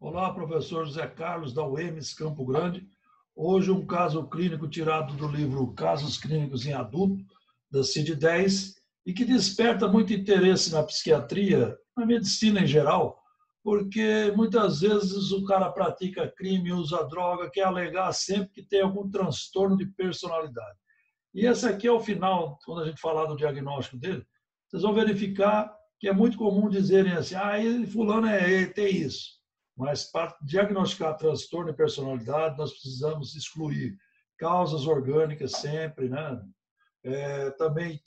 Olá, professor José Carlos, da UEMS Campo Grande. Hoje um caso clínico tirado do livro Casos Clínicos em Adulto, da CID-10, e que desperta muito interesse na psiquiatria, na medicina em geral, porque muitas vezes o cara pratica crime, usa droga, quer alegar sempre que tem algum transtorno de personalidade. E esse aqui é o final, quando a gente falar do diagnóstico dele, vocês vão verificar que é muito comum dizerem assim, fulano tem isso. Mas para diagnosticar transtorno de personalidade, nós precisamos excluir causas orgânicas sempre, né? Também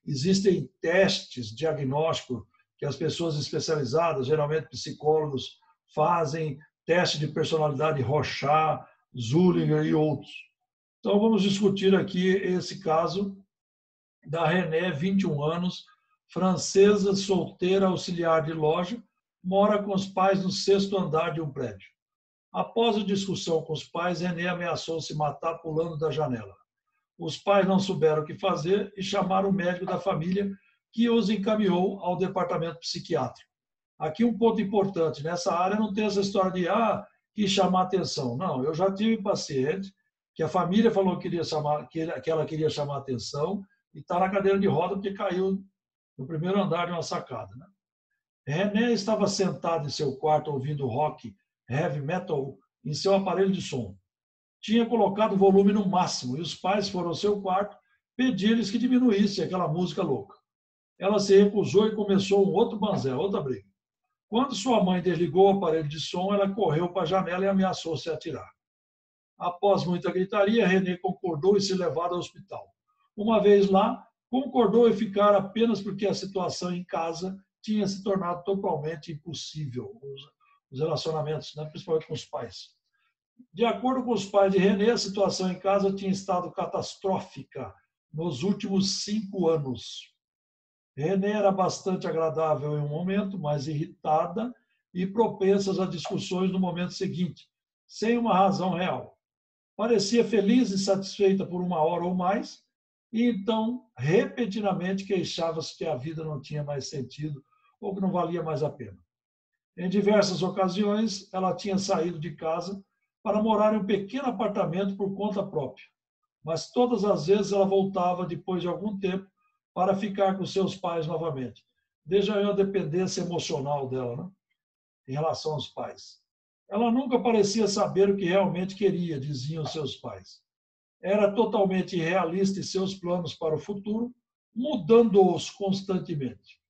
existem testes diagnósticos que as pessoas especializadas, geralmente psicólogos, fazem, teste de personalidade Rorschach, Zullinger e outros. Então, vamos discutir aqui esse caso da René, 21 anos, francesa, solteira, auxiliar de loja, mora com os pais no 6º andar de um prédio. Após a discussão com os pais, René ameaçou se matar pulando da janela. Os pais não souberam o que fazer e chamaram o médico da família, que os encaminhou ao departamento psiquiátrico. Aqui um ponto importante, nessa área não tem essa história de que chamar atenção. Não, eu já tive paciente que a família falou que ela queria chamar atenção e está na cadeira de roda porque caiu no 1º andar de uma sacada. Né? René estava sentado em seu quarto ouvindo rock, heavy metal, em seu aparelho de som. Tinha colocado o volume no máximo e os pais foram ao seu quarto pedir-lhes que diminuísse aquela música louca. Ela se recusou e começou um outro banzé, outra briga. Quando sua mãe desligou o aparelho de som, ela correu para a janela e ameaçou se atirar. Após muita gritaria, René concordou em ser levado ao hospital. Uma vez lá, concordou em ficar apenas porque a situação em casa tinha se tornado totalmente impossível, os relacionamentos, né, principalmente com os pais. De acordo com os pais de René, a situação em casa tinha estado catastrófica nos últimos 5 anos. René era bastante agradável em um momento, mas irritada e propensa a discussões no momento seguinte, sem uma razão real. Parecia feliz e satisfeita por 1 hora ou mais, e então, repentinamente, queixava-se que a vida não tinha mais sentido ou que não valia mais a pena. Em diversas ocasiões, ela tinha saído de casa para morar em um pequeno apartamento por conta própria, mas todas as vezes ela voltava depois de algum tempo para ficar com seus pais novamente. Veja aí a dependência emocional dela, né? Em relação aos pais. Ela nunca parecia saber o que realmente queria, diziam seus pais. Era totalmente irrealista em seus planos para o futuro, mudando-os constantemente.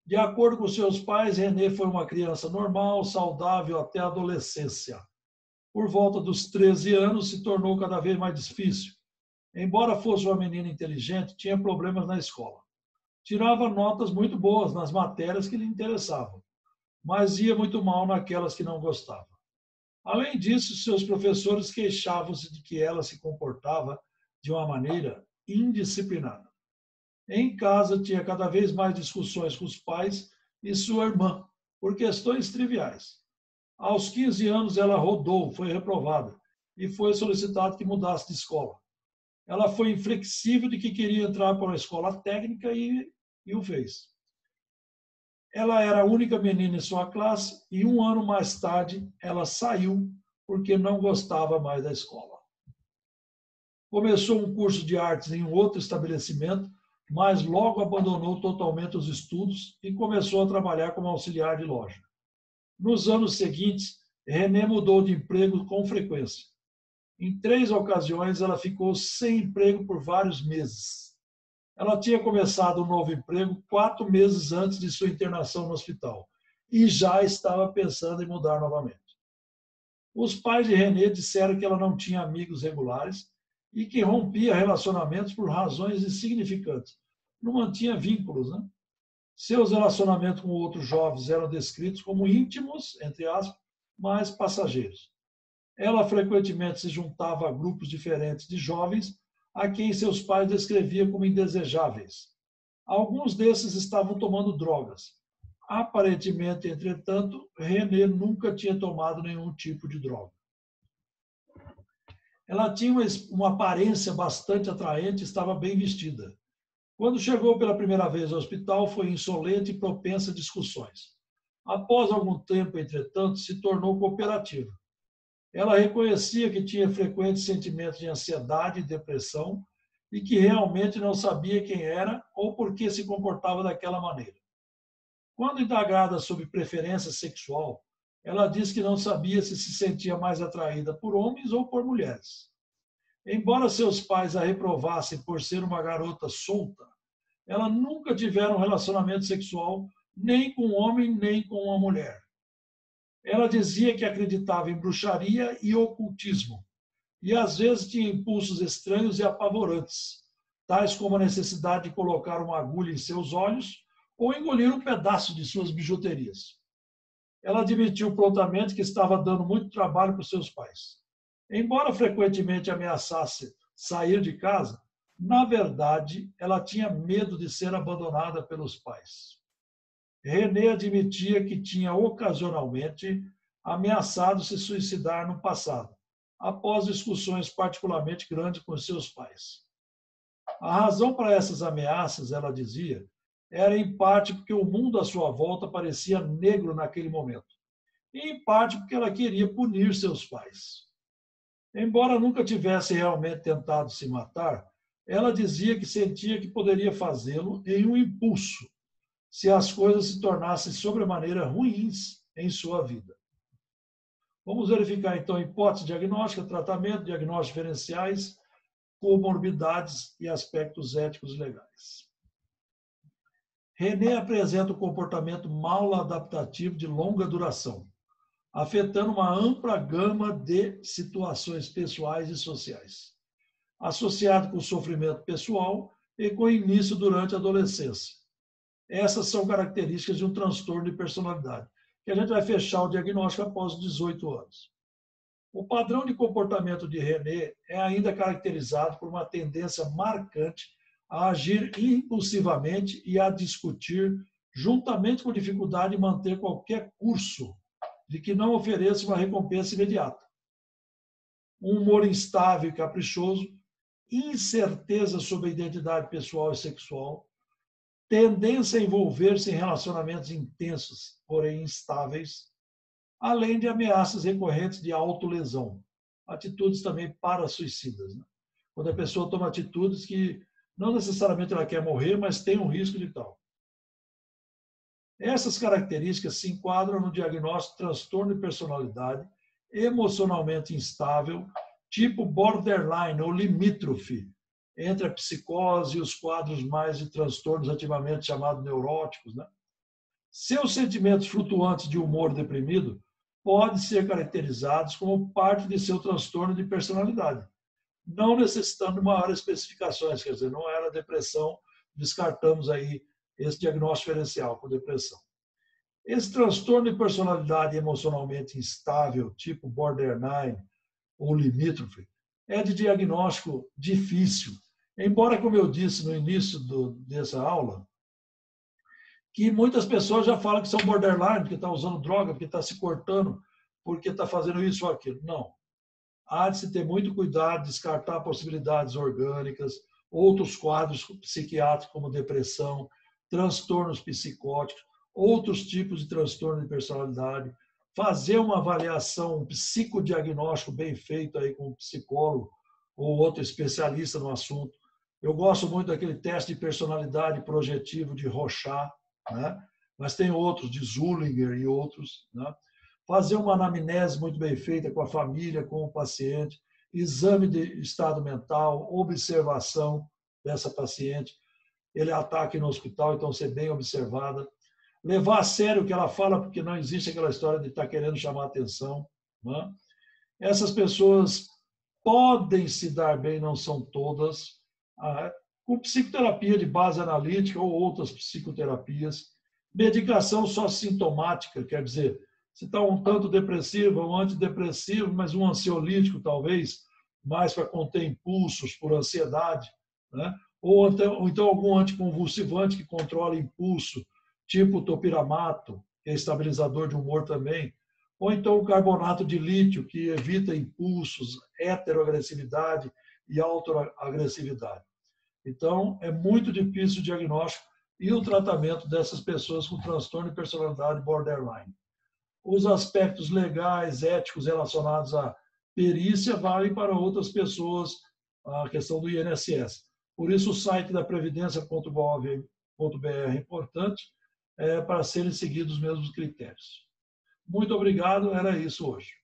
De acordo com seus pais, René foi uma criança normal, saudável até a adolescência. Por volta dos 13 anos, se tornou cada vez mais difícil. Embora fosse uma menina inteligente, tinha problemas na escola. Tirava notas muito boas nas matérias que lhe interessavam, mas ia muito mal naquelas que não gostava. Além disso, seus professores queixavam-se de que ela se comportava de uma maneira indisciplinada. Em casa, tinha cada vez mais discussões com os pais e sua irmã, por questões triviais. Aos 15 anos, ela rodou, foi reprovada e foi solicitado que mudasse de escola. Ela foi inflexível de que queria entrar para uma escola técnica e o fez. Ela era a única menina em sua classe e 1 ano mais tarde ela saiu porque não gostava mais da escola. Começou um curso de artes em um outro estabelecimento, mas logo abandonou totalmente os estudos e começou a trabalhar como auxiliar de loja. Nos anos seguintes, René mudou de emprego com frequência. Em 3 ocasiões, ela ficou sem emprego por vários meses. Ela tinha começado um novo emprego 4 meses antes de sua internação no hospital e já estava pensando em mudar novamente. Os pais de René disseram que ela não tinha amigos regulares e que rompia relacionamentos por razões insignificantes. Não mantinha vínculos, né? Seus relacionamentos com outros jovens eram descritos como íntimos, entre aspas, mas passageiros. Ela frequentemente se juntava a grupos diferentes de jovens a quem seus pais descreviam como indesejáveis. Alguns desses estavam tomando drogas. Aparentemente, entretanto, René nunca tinha tomado nenhum tipo de droga. Ela tinha uma aparência bastante atraente e estava bem vestida. Quando chegou pela primeira vez ao hospital, foi insolente e propensa a discussões. Após algum tempo, entretanto, se tornou cooperativa. Ela reconhecia que tinha frequentes sentimentos de ansiedade e depressão e que realmente não sabia quem era ou por que se comportava daquela maneira. Quando indagada sobre preferência sexual, ela disse que não sabia se sentia mais atraída por homens ou por mulheres. Embora seus pais a reprovassem por ser uma garota solta, ela nunca tivera um relacionamento sexual nem com um homem nem com uma mulher. Ela dizia que acreditava em bruxaria e ocultismo, e às vezes tinha impulsos estranhos e apavorantes, tais como a necessidade de colocar uma agulha em seus olhos ou engolir um pedaço de suas bijuterias. Ela admitiu prontamente que estava dando muito trabalho para os seus pais. Embora frequentemente ameaçasse sair de casa, na verdade, ela tinha medo de ser abandonada pelos pais. René admitia que tinha ocasionalmente ameaçado se suicidar no passado, após discussões particularmente grandes com seus pais. A razão para essas ameaças, ela dizia, era em parte porque o mundo à sua volta parecia negro naquele momento, e em parte porque ela queria punir seus pais. Embora nunca tivesse realmente tentado se matar, ela dizia que sentia que poderia fazê-lo em um impulso, se as coisas se tornassem sobremaneira ruins em sua vida. Vamos verificar, então, hipótese diagnóstica, tratamento, diagnósticos diferenciais, comorbidades e aspectos éticos e legais. René apresenta um comportamento maladaptativo de longa duração, afetando uma ampla gama de situações pessoais e sociais, associado com sofrimento pessoal e com início durante a adolescência. Essas são características de um transtorno de personalidade, que a gente vai fechar o diagnóstico após os 18 anos. O padrão de comportamento de René é ainda caracterizado por uma tendência marcante a agir impulsivamente e a discutir, juntamente com dificuldade de manter qualquer curso de que não ofereça uma recompensa imediata. Um humor instável e caprichoso, incerteza sobre a identidade pessoal e sexual, tendência a envolver-se em relacionamentos intensos, porém instáveis, além de ameaças recorrentes de autolesão, atitudes também para-suicidas. Né? Quando a pessoa toma atitudes que não necessariamente ela quer morrer, mas tem um risco de tal. Essas características se enquadram no diagnóstico de transtorno de personalidade emocionalmente instável, tipo borderline ou limítrofe, entre a psicose e os quadros mais de transtornos ativamente chamados neuróticos. Né? Seus sentimentos flutuantes de humor deprimido podem ser caracterizados como parte de seu transtorno de personalidade, não necessitando de maiores especificações, quer dizer, não era depressão, descartamos aí esse diagnóstico diferencial com depressão. Esse transtorno de personalidade emocionalmente instável, tipo borderline ou limítrofe, é de diagnóstico difícil. Embora, como eu disse no início dessa aula, que muitas pessoas já falam que são borderline, porque está usando droga, porque está se cortando, porque está fazendo isso ou aquilo. Não. Há de se ter muito cuidado, descartar possibilidades orgânicas, outros quadros psiquiátricos como depressão, transtornos psicóticos, outros tipos de transtorno de personalidade, fazer uma avaliação, um psicodiagnóstico bem feito aí com um psicólogo ou outro especialista no assunto. Eu gosto muito daquele teste de personalidade projetivo de Rorschach, né? Mas tem outros, de Zullinger e outros. Né? Fazer uma anamnese muito bem feita com a família, com o paciente, exame de estado mental, observação dessa paciente. Ele ataque no hospital, então ser bem observada. Levar a sério o que ela fala, porque não existe aquela história de estar querendo chamar atenção. Né? Essas pessoas podem se dar bem, não são todas, com psicoterapia de base analítica ou outras psicoterapias, medicação só sintomática, quer dizer, se está um tanto depressivo, um antidepressivo, mas um ansiolítico talvez, mais para conter impulsos por ansiedade, né? ou então algum anticonvulsivante que controla impulso, tipo topiramato, que é estabilizador de humor também, ou então o carbonato de lítio, que evita impulsos, heteroagressividade e autoagressividade. Então, é muito difícil o diagnóstico, e o tratamento dessas pessoas com transtorno de personalidade borderline. Os aspectos legais, éticos relacionados à perícia valem para outras pessoas, a questão do INSS. Por isso, o site da previdência.gov.br é importante para serem seguidos os mesmos critérios. Muito obrigado, era isso hoje.